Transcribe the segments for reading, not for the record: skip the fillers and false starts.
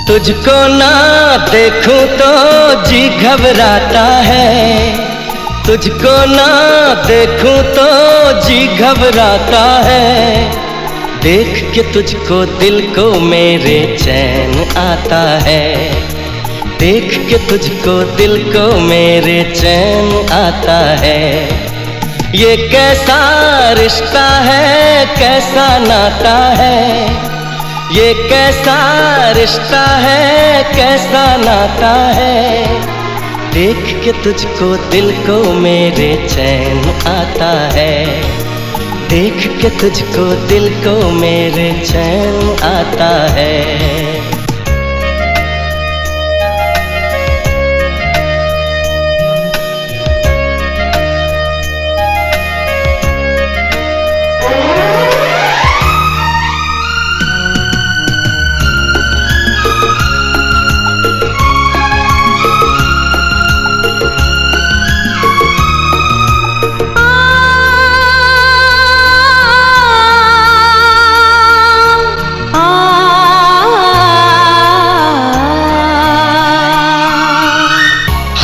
तुझको ना देखूं तो जी घबराता है, तुझको ना देखूं तो जी घबराता है। देख के तुझको दिल को मेरे चैन आता है, देख के तुझको दिल को मेरे चैन आता है। ये कैसा रिश्ता है, कैसा नाता है, ये कैसा रिश्ता है, कैसा नाता है। देख के तुझको दिल को मेरे चैन आता है, देख के तुझको दिल को मेरे चैन आता है।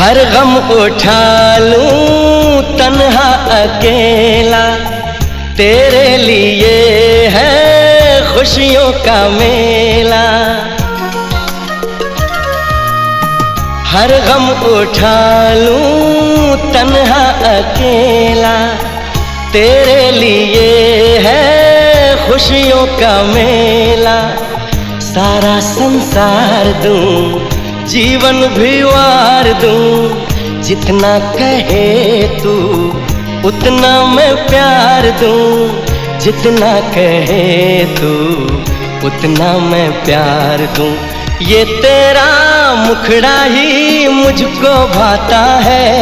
हर गम उठा लूं तन्हा अकेला, तेरे लिए है खुशियों का मेला। हर गम उठा लूं तन्हा अकेला, तेरे लिए है खुशियों का मेला। सारा संसार दूं, जीवन भी वार दूं, जितना कहे तू उतना मैं प्यार दूं। जितना कहे तू उतना मैं प्यार दूं। ये तेरा मुखड़ा ही मुझको भाता है,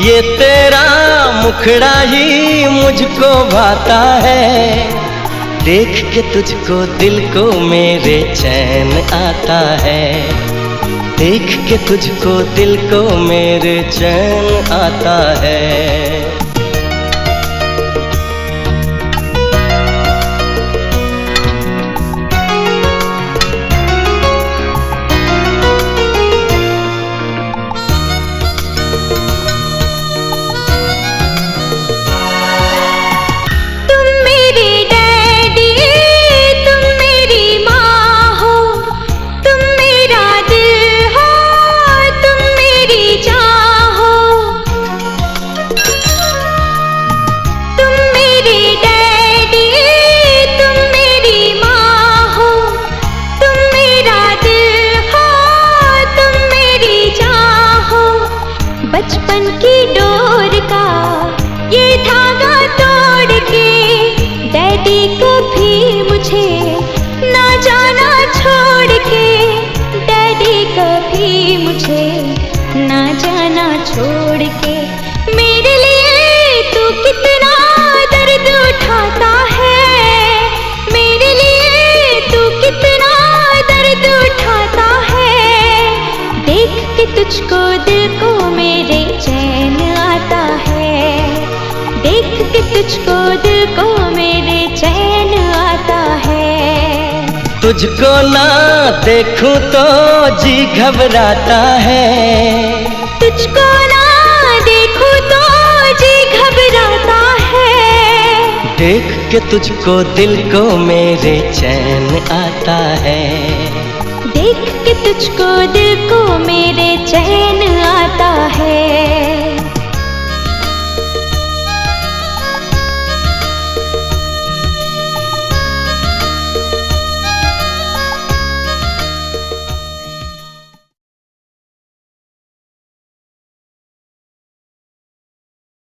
ये तेरा मुखड़ा ही मुझको भाता है। देख के तुझको दिल को मेरे चैन आता है, देख के तुझको दिल को मेरे चैन आता है। बचपन की डोर का ये धागा तोड़ के, डैडी कभी मुझे ना जाना छोड़ के, डैडी कभी मुझे ना जाना छोड़ के। मेरे लिए तू कितना दर्द उठाता है, मेरे लिए तू कितना दर्द उठाता है। देख के तुझको दिल को मेरे चैन आता है, देख के तुझको दिल को मेरे चैन आता है। तुझको ना देखूं तो जी घबराता है, तुझको ना देखूं तो जी घबराता है। देख के तुझको दिल को मेरे चैन आता है, देख के तुझको दिल को